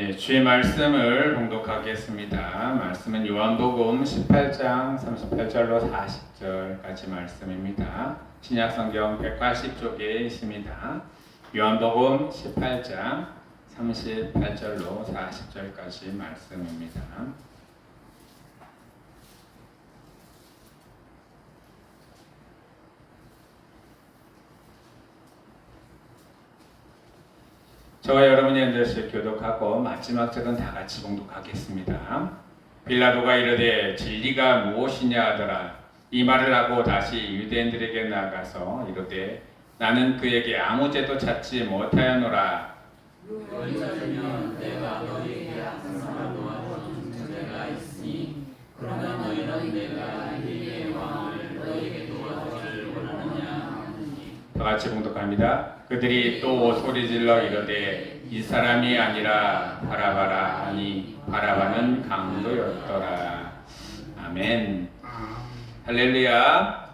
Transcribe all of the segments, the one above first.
네, 주의 말씀을 봉독하겠습니다. 말씀은 요한복음 18장 38절로 40절까지 말씀입니다. 신약성경 180쪽에 있습니다. 요한복음 18장 38절로 40절까지 말씀입니다. 저와 여러분이 앉아서 교독하고 마지막 절은 다 같이 봉독하겠습니다. 빌라도가 이르되 진리가 무엇이냐 하더라. 이 말을 하고 다시 유대인들에게 나가서 이르되 나는 그에게 아무 죄도 찾지 못하였노라. 너희 찾으면 내가 너희에게 항상 도와준 존재가 있으니 그러면 너희는 내가 이의 왕을 너희에게 도와주기를 원하느냐. 다 같이 봉독합니다. 그들이 또 소리질러 이르되 이 사람이 아니라 바라바라 하니 바라바는 강도였더라. 아멘. 할렐루야.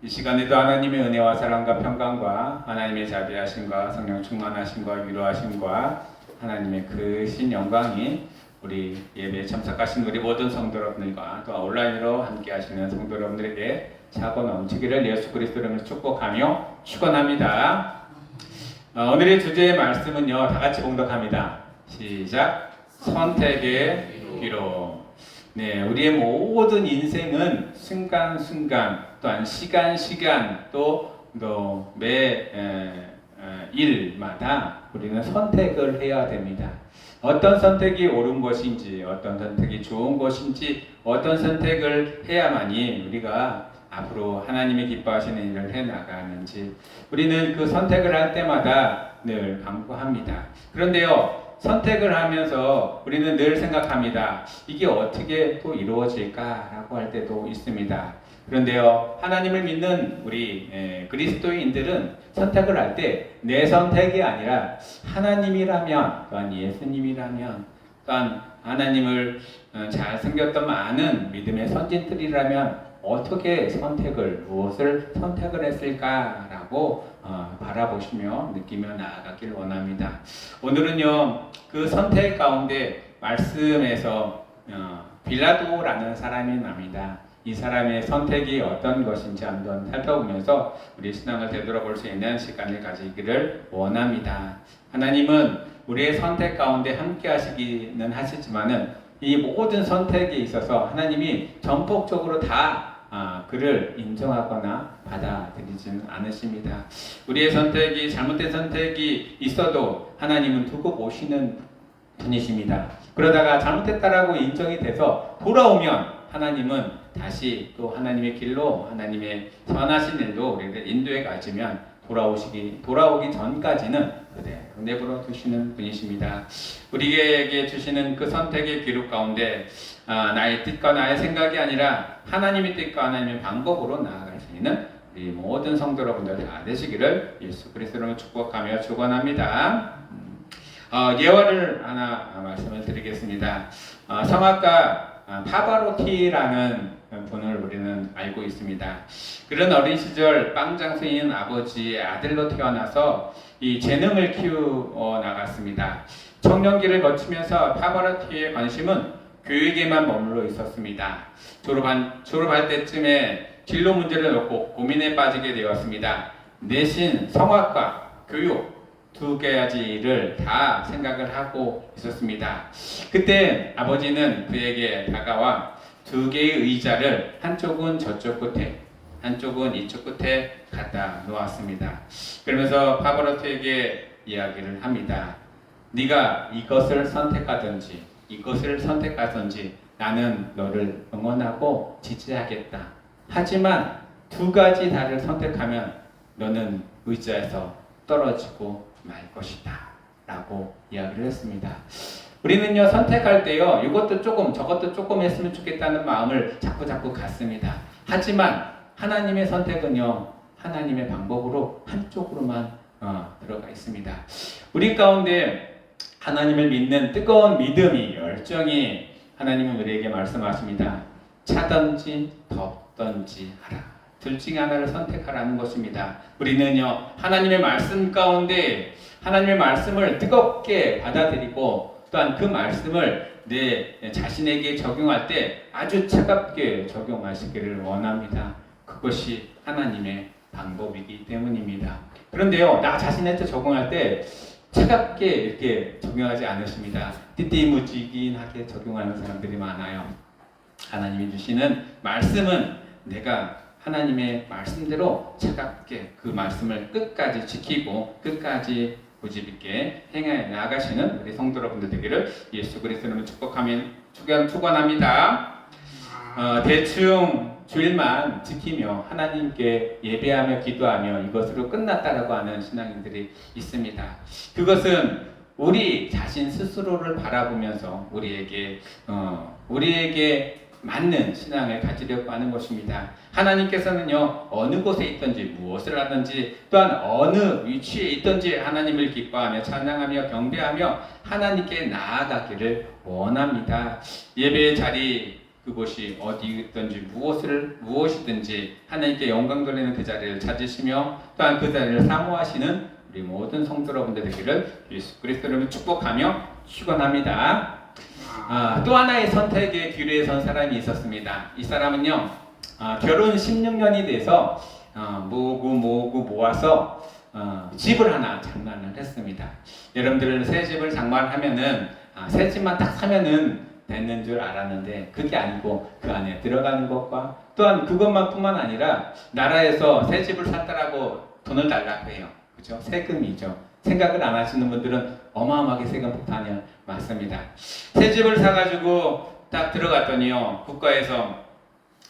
이 시간에도 하나님의 은혜와 사랑과 평강과 하나님의 자비하심과 성령 충만하심과 위로하심과 하나님의 크신 영광이 우리 예배에 참석하신 우리 모든 성도 여러분들과 또 온라인으로 함께 하시는 성도 여러분들에게 차고 넘치기를 예수 그리스도 이름으로 축복하며 축원합니다. 오늘의 주제의 말씀은요, 다 같이 봉독합니다. 시작. 선택의 기로. 네, 우리의 모든 인생은 순간순간 또한 시간 또 매 일마다 우리는 선택을 해야 됩니다. 어떤 선택이 옳은 것인지, 어떤 선택이 좋은 것인지, 어떤 선택을 해야만이 우리가 앞으로 하나님이 기뻐하시는 일을 해나가는지 우리는 그 선택을 할 때마다 늘 강구합니다. 그런데요, 선택을 하면서 우리는 늘 생각합니다. 이게 어떻게 또 이루어질까라고 할 때도 있습니다. 그런데요, 하나님을 믿는 우리 그리스도인들은 선택을 할 때 내 선택이 아니라 하나님이라면, 또한 예수님이라면, 또한 하나님을 잘 섬겼던 많은 믿음의 선진들이라면 어떻게 무엇을 선택을 했을까라고 바라보시며 느끼며 나아가길 원합니다. 오늘은요, 그 선택 가운데 말씀에서 빌라도라는 사람이 납니다. 이 사람의 선택이 어떤 것인지 한번 살펴보면서 우리 신앙을 되돌아볼 수 있는 시간을 가지기를 원합니다. 하나님은 우리의 선택 가운데 함께 하시기는 하시지만은 이 모든 선택에 있어서 하나님이 전폭적으로 다 그를 인정하거나 받아들이지는 않으십니다. 우리의 선택이 잘못된 선택이 있어도 하나님은 두고 보시는 분이십니다. 그러다가 잘못했다라고 인정이 돼서 돌아오면 하나님은 다시 또 하나님의 길로 하나님의 선하신 일도 우리를 인도해 가지면 돌아오기 전까지는 그대로 내버려 두시는 분이십니다. 우리에게 주시는 그 선택의 기록 가운데 나의 뜻과 나의 생각이 아니라 하나님의 뜻과 하나님의 방법으로 나아갈 수 있는 우리 모든 성도 여러분들 다 되시기를 예수 그리스도로 축복하며 축원합니다. 예화를 하나 말씀을 드리겠습니다. 성악가 파바로티라는 분을 우리는 알고 있습니다. 그런 어린 시절 빵 장수인 아버지의 아들로 태어나서 이 재능을 키워 나갔습니다. 청년기를 거치면서 파바로티의 관심은 교육에만 머물러 있었습니다. 졸업할 때쯤에 진로 문제를 놓고 고민에 빠지게 되었습니다. 내신, 성악과 교육 두 가지를 다 생각을 하고 있었습니다. 그때 아버지는 그에게 다가와 두 개의 의자를 한쪽은 저쪽 끝에, 한쪽은 이쪽 끝에 갖다 놓았습니다. 그러면서 파바로티에게 이야기를 합니다. 네가 이것을 선택하든지 이것을 선택하든지 나는 너를 응원하고 지지하겠다. 하지만 두 가지 다를 선택하면 너는 의자에서 떨어지고 말 것이다 라고 이야기를 했습니다. 우리는요, 선택할 때요, 이것도 조금 저것도 조금 했으면 좋겠다는 마음을 자꾸 갖습니다. 하지만 하나님의 선택은요, 하나님의 방법으로 한쪽으로만 들어가 있습니다. 우리 가운데 하나님을 믿는 뜨거운 믿음이, 열정이 하나님은 우리에게 말씀하십니다. 차든지 덥든지 하라. 둘 중에 하나를 선택하라는 것입니다. 우리는요, 하나님의 말씀 가운데 하나님의 말씀을 뜨겁게 받아들이고 또한 그 말씀을 내 자신에게 적용할 때 아주 차갑게 적용하시기를 원합니다. 그것이 하나님의 방법이기 때문입니다. 그런데요, 나 자신한테 적용할 때 차갑게 이렇게 적용하지 않으십니다. 띠띠무지긴하게 적용하는 사람들이 많아요. 하나님이 주시는 말씀은 내가 하나님의 말씀대로 차갑게 그 말씀을 끝까지 지키고 끝까지 고집 있게 행해 나가시는 우리 성도 여러분들 되기를 예수 그리스도로 축원합니다. 대충 주일만 지키며 하나님께 예배하며 기도하며 이것으로 끝났다라고 하는 신앙인들이 있습니다. 그것은 우리 자신 스스로를 바라보면서 우리에게 맞는 신앙을 가지려고 하는 것입니다. 하나님께서는요, 어느 곳에 있든지 무엇을 하든지 또한 어느 위치에 있든지 하나님을 기뻐하며 찬양하며 경배하며 하나님께 나아가기를 원합니다. 예배의 자리 그곳이 어디든지 무엇이든지 하나님께 영광 돌리는 그 자리를 찾으시며 또한 그 자리를 사모하시는 우리 모든 성도 여러분들 되기를 예수 그리스도로 축복하며 축원합니다. 또 하나의 선택의 기로에 선 사람이 있었습니다. 이 사람은요, 결혼 16년이 돼서 모아서 집을 하나 장만을 했습니다. 여러분들은 새 집을 장만하면은 새 집만 딱 사면은 되는 줄 알았는데 그게 아니고 그 안에 들어가는 것과 또한 그것만뿐만 아니라 나라에서 새 집을 샀다라고 돈을 달라고 해요. 그죠? 세금이죠. 생각을 안 하시는 분들은 어마어마하게 세금 폭탄이 많습니다. 새 집을 사가지고 딱 들어갔더니요, 국가에서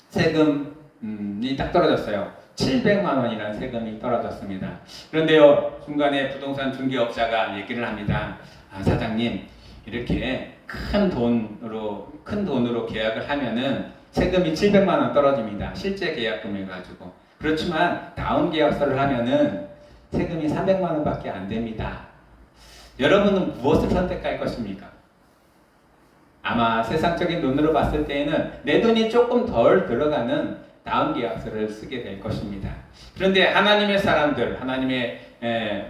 세금이 딱 떨어졌어요. 700만 원이라는 세금이 떨어졌습니다. 그런데요, 중간에 부동산 중개업자가 얘기를 합니다. 사장님, 이렇게 큰 돈으로 계약을 하면은 세금이 700만 원 떨어집니다. 실제 계약금을 가지고. 그렇지만 다운 계약서를 하면은 세금이 300만 원밖에 안 됩니다. 여러분은 무엇을 선택할 것입니까? 아마 세상적인 눈으로 봤을 때에는 내 돈이 조금 덜 들어가는 다운 계약서를 쓰게 될 것입니다. 그런데 하나님의 사람들, 하나님의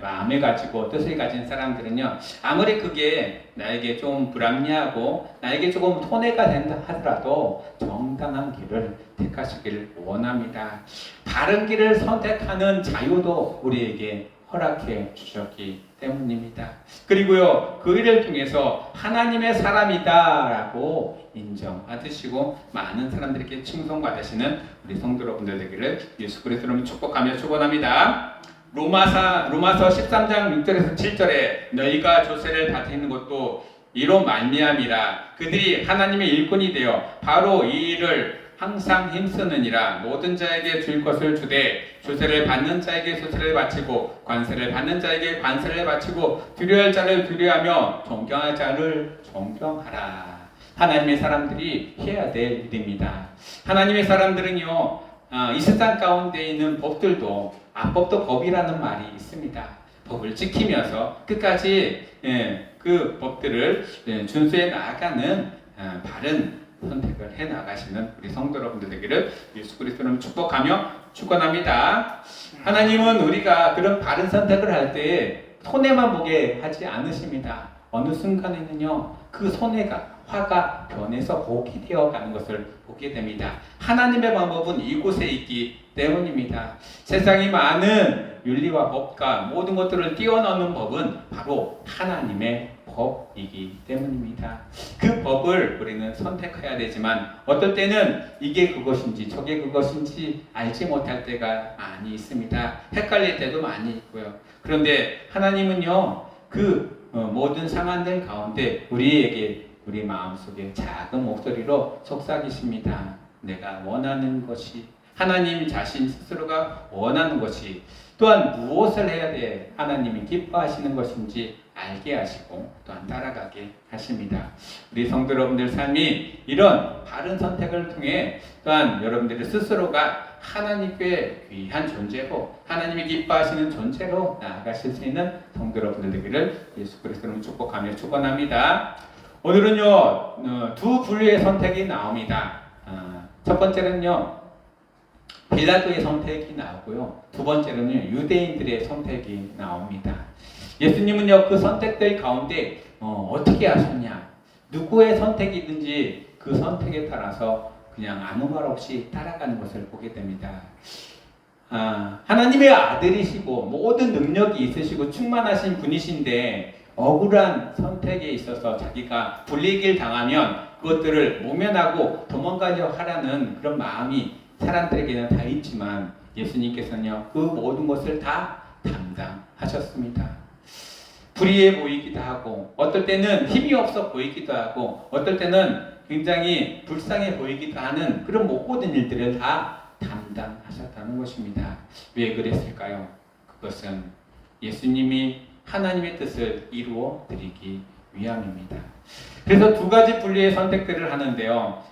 마음을 가지고 뜻을 가진 사람들은요, 아무리 그게 나에게 좀 불합리하고 나에게 조금 손해가 된다 하더라도 정당한 길을 택하시기를 원합니다. 바른 길을 선택하는 자유도 우리에게 허락해 주셨기 때문입니다. 그리고요, 그 일을 통해서 하나님의 사람이다라고 인정받으시고 많은 사람들에게 칭송받으시는 우리 성도 여러분들 되기를 예수 그리스도로 축복하며 축원합니다. 로마서 13장 6절에서 7절에 너희가 조세를 받는 것도 이로 말미암이라 그들이 하나님의 일꾼이 되어 바로 이 일을 항상 힘쓰느니라. 모든 자에게 줄 것을 주되 조세를 받는 자에게 조세를 바치고 관세를 받는 자에게 관세를 바치고 두려워할 자를 두려워하며 존경할 자를 존경하라. 하나님의 사람들이 해야 될 일입니다. 하나님의 사람들은요, 이 세상 가운데 있는 법들도 법도 법이라는 말이 있습니다. 법을 지키면서 끝까지 그 법들을 준수해 나아가는 바른 선택을 해 나가시는 우리 성도 여러분들 되기를 예수 그리스도로 축복하며 축원합니다. 하나님은 우리가 그런 바른 선택을 할 때 손해만 보게 하지 않으십니다. 어느 순간에는요, 그 손해가 화가 변해서 복이 되어 가는 것을 보게 됩니다. 하나님의 방법은 이곳에 있기 때문입니다. 세상이 많은 윤리와 법과 모든 것들을 뛰어넘는 법은 바로 하나님의 법이기 때문입니다. 그 법을 우리는 선택해야 되지만 어떨 때는 이게 그것인지 저게 그것인지 알지 못할 때가 많이 있습니다. 헷갈릴 때도 많이 있고요. 그런데 하나님은요, 그 모든 상황들 가운데 우리에게 우리 마음속에 작은 목소리로 속삭이십니다. 내가 원하는 것이, 하나님 자신 스스로가 원하는 것이, 또한 무엇을 해야 돼 하나님이 기뻐하시는 것인지 알게 하시고 또한 따라가게 하십니다. 우리 성도 여러분들 삶이 이런 바른 선택을 통해 또한 여러분들의 스스로가 하나님께 귀한 존재로, 하나님이 기뻐하시는 존재로 나아가실 수 있는 성도 여러분들 되기를 예수 그리스도로 축복하며 축원합니다. 오늘은요, 두 분류의 선택이 나옵니다. 첫 번째는요, 빌라도의 선택이 나오고요, 두 번째로는 유대인들의 선택이 나옵니다. 예수님은요, 그 선택들 가운데 어떻게 하셨냐? 누구의 선택이든지 그 선택에 따라서 그냥 아무 말 없이 따라가는 것을 보게 됩니다. 하나님의 아들이시고 모든 능력이 있으시고 충만하신 분이신데 억울한 선택에 있어서 자기가 불이익을 당하면 그것들을 모면하고 도망가려 하라는 그런 마음이 사람들에게는 다 있지만 예수님께서는요, 그 모든 것을 다 담당하셨습니다. 불의해 보이기도 하고, 어떨 때는 힘이 없어 보이기도 하고, 어떨 때는 굉장히 불쌍해 보이기도 하는 그런 모든 일들을 다 담당하셨다는 것입니다. 왜 그랬을까요? 그것은 예수님이 하나님의 뜻을 이루어 드리기 위함입니다. 그래서 두 가지 분리의 선택들을 하는데요.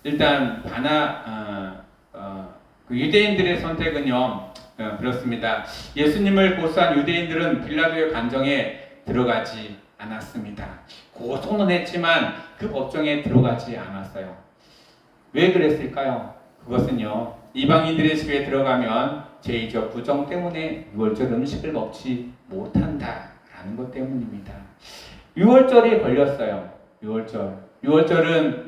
일단 그 유대인들의 선택은요, 그렇습니다. 예수님을 고소한 유대인들은 빌라도의 관정에 들어가지 않았습니다. 고소는 했지만 그 법정에 들어가지 않았어요. 왜 그랬을까요? 그것은요, 이방인들의 집에 들어가면 죄의적 부정 때문에 유월절 음식을 먹지 못한다라는 것 때문입니다. 유월절이 걸렸어요. 유월절은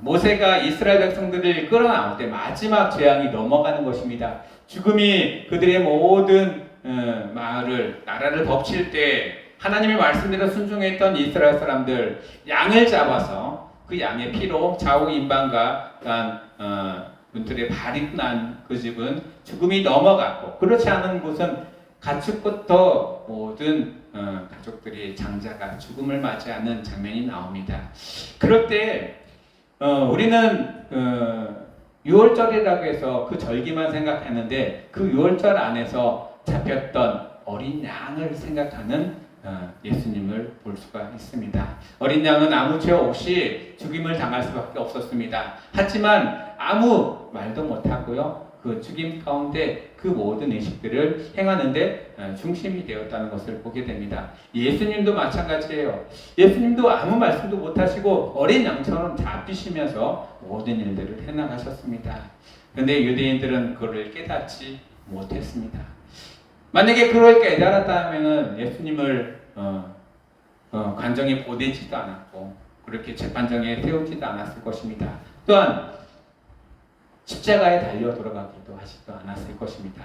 모세가 이스라엘 백성들을 끌어나올 때 마지막 재앙이 넘어가는 것입니다. 죽음이 그들의 모든 나라를 덮칠 때 하나님의 말씀대로 순종했던 이스라엘 사람들, 양을 잡아서 그 양의 피로 좌우 임방과 문틀에 발이 난 그 집은 죽음이 넘어갔고, 그렇지 않은 곳은 가축부터 모든 가족들이 장자가 죽음을 맞이하는 장면이 나옵니다. 그럴 때 우리는 유월절이라고 해서 그 절기만 생각했는데 그 유월절 안에서 잡혔던 어린 양을 생각하는 예수님을 볼 수가 있습니다. 어린 양은 아무 죄 없이 죽임을 당할 수밖에 없었습니다. 하지만 아무 말도 못하고요, 그 죽임 가운데 그 모든 의식들을 행하는데 중심이 되었다는 것을 보게 됩니다. 예수님도 마찬가지예요. 예수님도 아무 말씀도 못하시고 어린 양처럼 잡히시면서 모든 일들을 해나가셨습니다. 그런데 유대인들은 그를 깨닫지 못했습니다. 만약에 그걸 깨달았다면 예수님을 관정에 보내지도 않았고 그렇게 재판정에 세우지도 않았을 것입니다. 또한 십자가에 달려 돌아가기도 하지도 않았을 것입니다.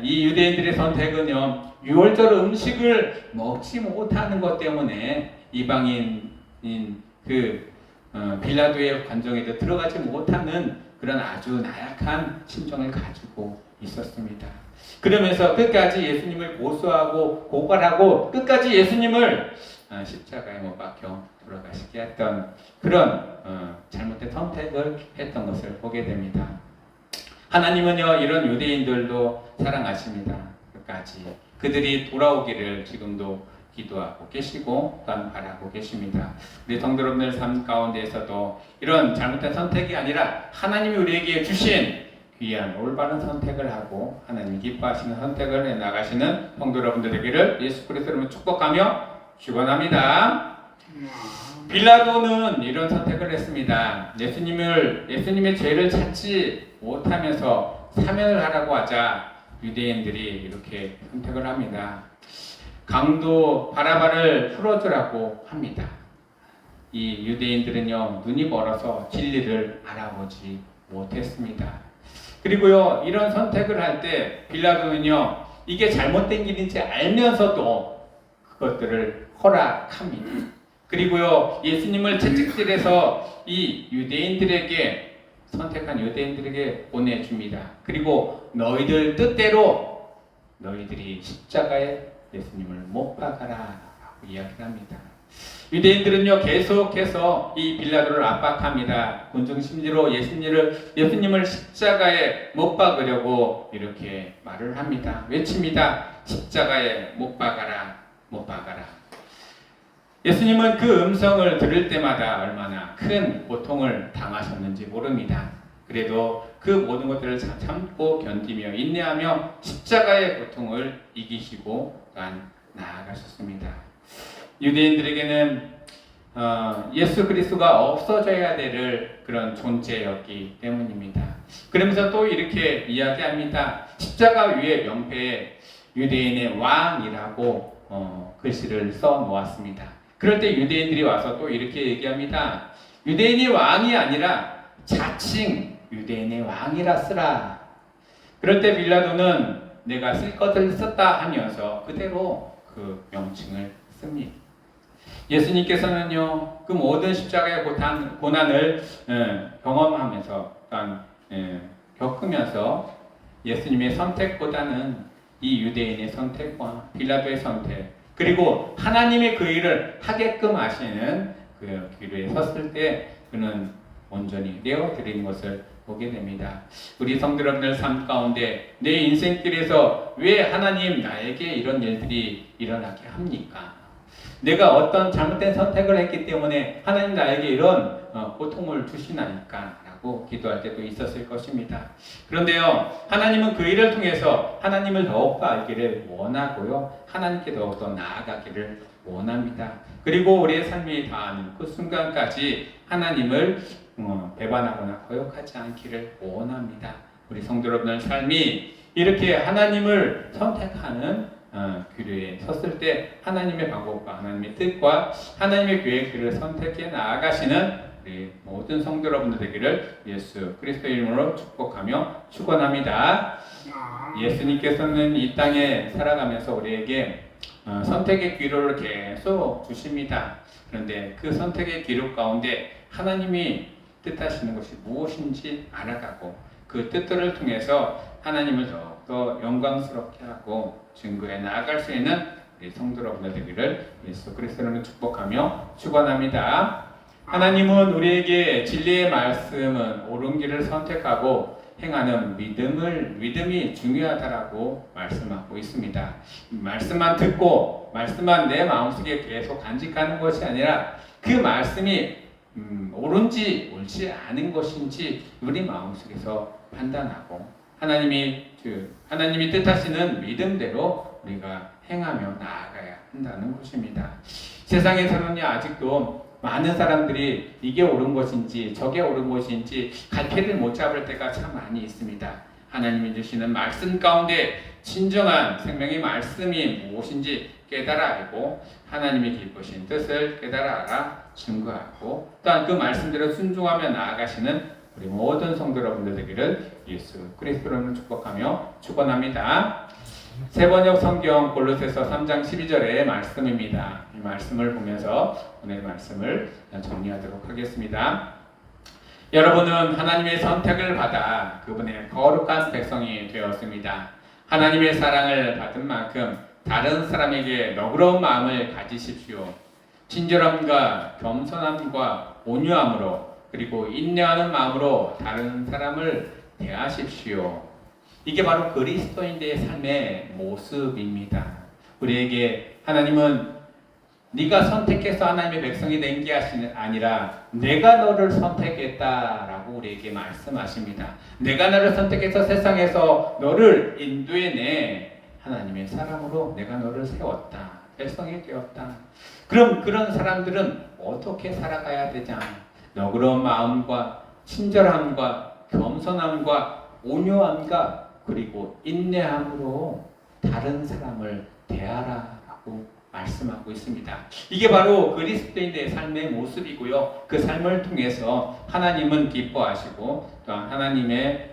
이 유대인들의 선택은요, 유월절 음식을 먹지 못하는 것 때문에 이방인인 빌라도의 관정에도 들어가지 못하는 그런 아주 나약한 심정을 가지고 있었습니다. 그러면서 끝까지 예수님을 고소하고 고발하고 끝까지 예수님을 십자가에 못 박혀 돌아가시게 했던 그런 잘못된 선택을 했던 것을 보게 됩니다. 하나님은요, 이런 유대인들도 사랑하십니다. 끝까지 그들이 돌아오기를 지금도 기도하고 계시고 또한 바라고 계십니다. 우리 성도 여러분들 삶 가운데에서도 이런 잘못된 선택이 아니라 하나님이 우리에게 주신 귀한 올바른 선택을 하고 하나님이 기뻐하시는 선택을 해나가시는 성도 여러분들 되기를 예수 그리스도로 축복하며 축원합니다. 빌라도는 이런 선택을 했습니다. 예수님의 죄를 찾지 못하면서 사면을 하라고 하자 유대인들이 이렇게 선택을 합니다. 강도 바라바를 풀어주라고 합니다. 이 유대인들은요, 눈이 멀어서 진리를 알아보지 못했습니다. 그리고요, 이런 선택을 할 때 빌라도는요, 이게 잘못된 길인지 알면서도 그것들을 허락합니다. 그리고요, 예수님을 채찍질해서 이 유대인들에게 선택한 유대인들에게 보내줍니다. 그리고 너희들 뜻대로 너희들이 십자가에 예수님을 못 박아라 라고 이야기를 합니다. 유대인들은요, 계속해서 이 빌라도를 압박합니다. 군중심리로 예수님을 십자가에 못 박으려고 이렇게 말을 합니다. 외칩니다. 십자가에 못 박아라, 못 박아라. 예수님은 그 음성을 들을 때마다 얼마나 큰 고통을 당하셨는지 모릅니다. 그래도 그 모든 것들을 참고 견디며 인내하며 십자가의 고통을 이기시고 나아가셨습니다. 유대인들에게는 예수 그리스도가 없어져야 될 그런 존재였기 때문입니다. 그러면서 또 이렇게 이야기합니다. 십자가 위에 명패에 유대인의 왕이라고 글씨를 써 놓았습니다. 그럴 때 유대인들이 와서 또 이렇게 얘기합니다. 유대인이 왕이 아니라 자칭 유대인의 왕이라 쓰라. 그럴 때 빌라도는 내가 쓸 것을 썼다 하면서 그대로 그 명칭을 씁니다. 예수님께서는요, 그 모든 십자가의 고난을 경험하면서, 겪으면서 예수님의 선택보다는 이 유대인의 선택과 빌라도의 선택, 그리고 하나님의 그 일을 하게끔 하시는 그 기로에 섰을 때 그는 온전히 내어드리는 것을 보게 됩니다. 우리 성도 여러분들 삶 가운데 내 인생길에서 왜 하나님 나에게 이런 일들이 일어나게 합니까? 내가 어떤 잘못된 선택을 했기 때문에 하나님 나에게 이런 고통을 주시나니까 라고 기도할 때도 있었을 것입니다. 그런데요, 하나님은 그 일을 통해서 하나님을 더욱더 알기를 원하고요, 하나님께 더욱더 나아가기를 원합니다. 그리고 우리의 삶이 다하는 그 순간까지 하나님을 배반하거나 거역하지 않기를 원합니다. 우리 성도 여러분의 삶이 이렇게 하나님을 선택하는 교회에 섰을 때 하나님의 방법과 하나님의 뜻과 하나님의 계획들을 선택해 나아가시는 우리 모든 성도 여러분들 되기를 예수 그리스도의 이름으로 축복하며 축원합니다. 예수님께서는 이 땅에 살아가면서 우리에게 선택의 기로를 계속 주십니다. 그런데 그 선택의 기로 가운데 하나님이 뜻하시는 것이 무엇인지 알아가고 그 뜻들을 통해서 하나님을 더욱더 영광스럽게 하고 증거해 나아갈 수 있는 우리 성도 여러분들 되기를 예수 그리스도로 축복하며 축원합니다. 하나님은 우리에게 진리의 말씀은 옳은 길을 선택하고 행하는 믿음이 중요하다라고 말씀하고 있습니다. 말씀만 듣고 말씀만 내 마음속에 계속 간직하는 것이 아니라 그 말씀이 옳은지 옳지 않은 것인지 우리 마음속에서 판단하고 하나님이 뜻하시는 믿음대로 우리가 행하며 나아가야 한다는 것입니다. 세상에서는요, 아직도 많은 사람들이 이게 옳은 것인지 저게 옳은 것인지 갈피를 못 잡을 때가 참 많이 있습니다. 하나님이 주시는 말씀 가운데 진정한 생명의 말씀이 무엇인지 깨달아 알고 하나님이 기쁘신 뜻을 깨달아 알아 증거하고 또한 그 말씀대로 순종하며 나아가시는 우리 모든 성도 여러분들 되기를 예수 그리스도로 축복하며 축원합니다. 세번역 성경 골로새서 3장 12절의 말씀입니다. 이 말씀을 보면서 오늘 말씀을 정리하도록 하겠습니다. 여러분은 하나님의 선택을 받아 그분의 거룩한 백성이 되었습니다. 하나님의 사랑을 받은 만큼 다른 사람에게 너그러운 마음을 가지십시오. 친절함과 겸손함과 온유함으로 그리고 인내하는 마음으로 다른 사람을 대하십시오. 이게 바로 그리스도인의 삶의 모습입니다. 우리에게 하나님은 네가 선택해서 하나님의 백성이 된 게 아니라 내가 너를 선택했다라고 우리에게 말씀하십니다. 내가 너를 선택해서 세상에서 너를 인도해내 하나님의 사랑으로 내가 너를 세웠다. 백성이 되었다. 그럼 그런 사람들은 어떻게 살아가야 되냐? 너그러운 마음과 친절함과 겸손함과 온유함과 그리고 인내함으로 다른 사람을 대하라라고 말씀하고 있습니다. 이게 바로 그리스도인의 삶의 모습이고요. 그 삶을 통해서 하나님은 기뻐하시고 또한 하나님의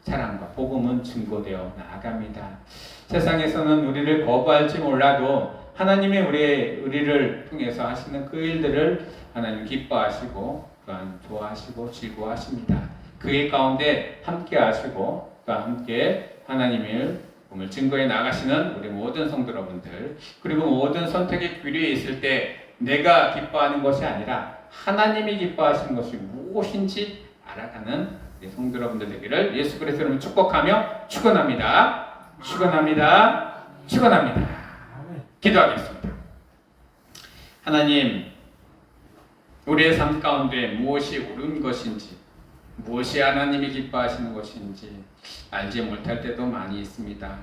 사랑과 복음은 증거되어 나아갑니다. 세상에서는 우리를 거부할지 몰라도 하나님의 우리를 통해서 하시는 그 일들을 하나님 기뻐하시고 또한 좋아하시고 즐거워하십니다. 그의 가운데 함께 하시고 또 함께 하나님의 복음을 증거해 나가시는 우리 모든 성도 여러분들 그리고 모든 선택의 기회에 있을 때 내가 기뻐하는 것이 아니라 하나님이 기뻐하시는 것이 무엇인지 알아가는 우리 성도 여러분들 되기를 예수 그리스도로 축복하며 축원합니다. 축원합니다. 축원합니다. 기도하겠습니다. 하나님, 우리의 삶 가운데 무엇이 옳은 것인지 무엇이 하나님이 기뻐하시는 것인지 알지 못할 때도 많이 있습니다.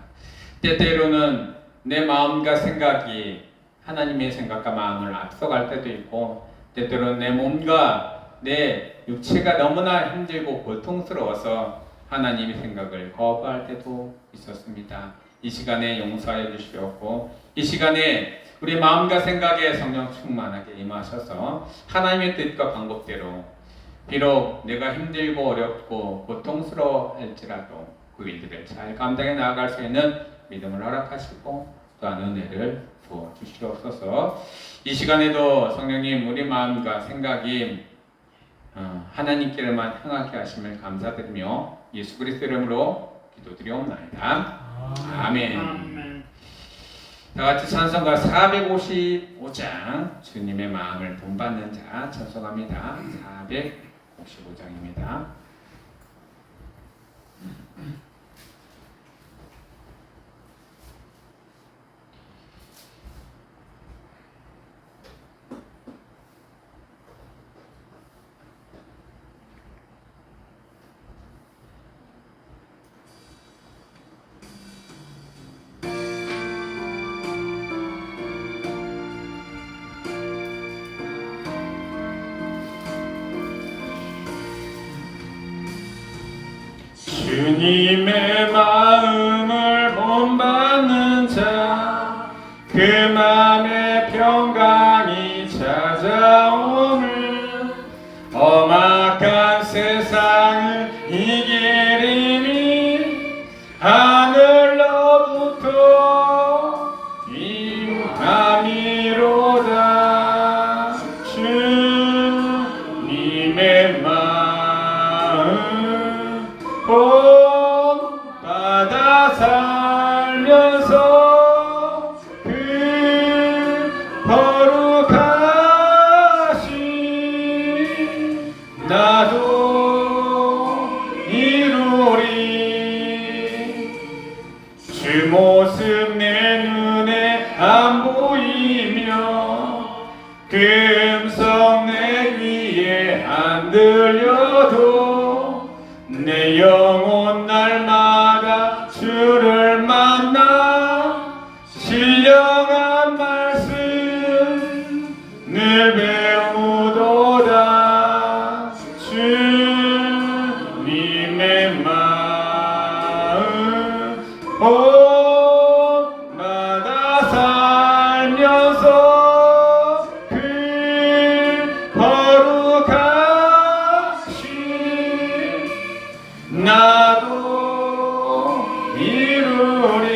때때로는 내 마음과 생각이 하나님의 생각과 마음을 앞서갈 때도 있고 때때로는 내 몸과 내 육체가 너무나 힘들고 고통스러워서 하나님의 생각을 거부할 때도 있었습니다. 이 시간에 용서하여 주시옵고 이 시간에 우리 마음과 생각에 성령 충만하게 임하셔서 하나님의 뜻과 방법대로 비록 내가 힘들고 어렵고 고통스러워 할지라도 그 일들을 잘 감당해 나아갈 수 있는 믿음을 허락하시고 또한 은혜를 부어 주시옵소서. 이 시간에도 성령님 우리 마음과 생각이 하나님께만 향하게 하심을 감사드리며 예수 그리스도 이름으로 기도드리옵나이다. 아멘. 다 같이 찬송가 455장 주님의 마음을 본받는 자 찬송합니다. 455장입니다. 주님의 마음을 본받는 자, 그 마음에 평강이 찾아오는 험악한 세상을 이기리니 하늘로부터 임함이로다. 주님의 마음 본받아 살면서 그 거룩하신 나도 이루리. 주 모습 내 눈에 안 보이며 그 음성 내 귀에 안 들려도 내 영혼 날마다 주를 만나 신령한 말씀 늘 배우도다. 주님의 마음 본받아 살면서 그 거룩하신 나도 이루리.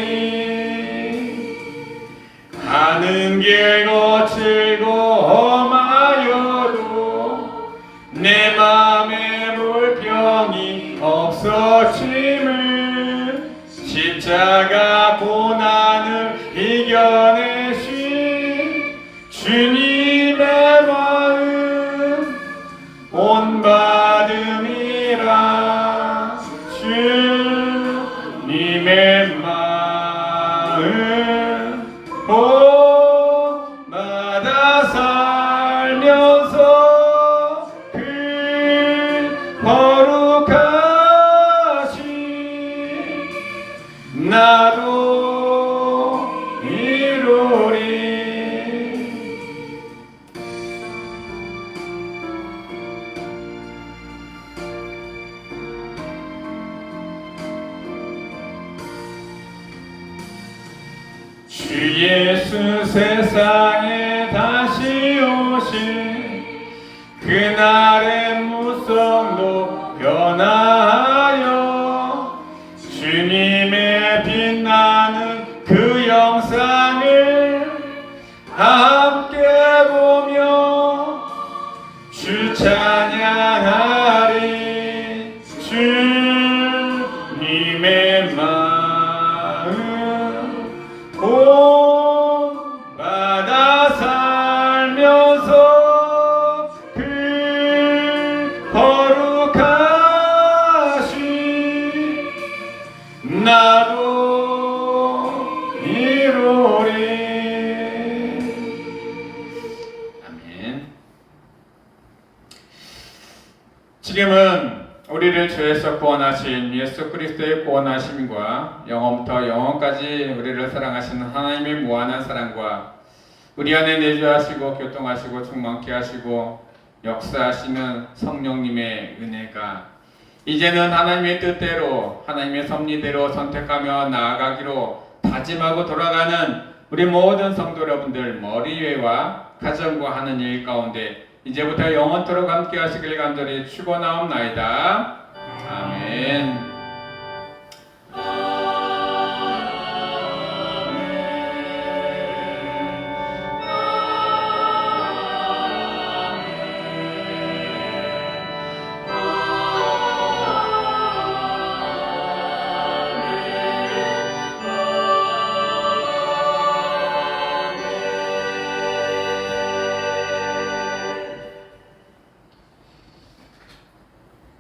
가는 길 거칠고 험하여도 내 맘에 불평이 없어짐을 십자가 고난을 이겨내신 주님의 마음 본받음이라. 주님의 마음 본받아 살면서 그 거룩하신 나도 이루리. 주 예수 세상에 다시 오신 그날의 무성도 변화하여 주님의 빛나는 그 영상을 함께 보며 주 찬양하리. 주님의 마음 본받아 살면서 그 거룩하신 나도 이루리. 아멘. 지금은 우리를 죄에서 구원하신 예수 그리스도의 구원하심과 영원부터 영원까지 우리를 사랑하시는 하나님의 무한한 사랑과 우리 안에 내주하시고 교통하시고 충만케 하시고 역사하시는 성령님의 은혜가 이제는 하나님의 뜻대로 하나님의 섭리대로 선택하며 나아가기로 다짐하고 돌아가는 우리 모든 성도 여러분들 머리 위와 가정과 하는 일 가운데 이제부터 영원토록 함께 하시길 간절히 축원하옵나이다. 아멘.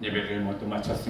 예배를 모두 마쳤습니다.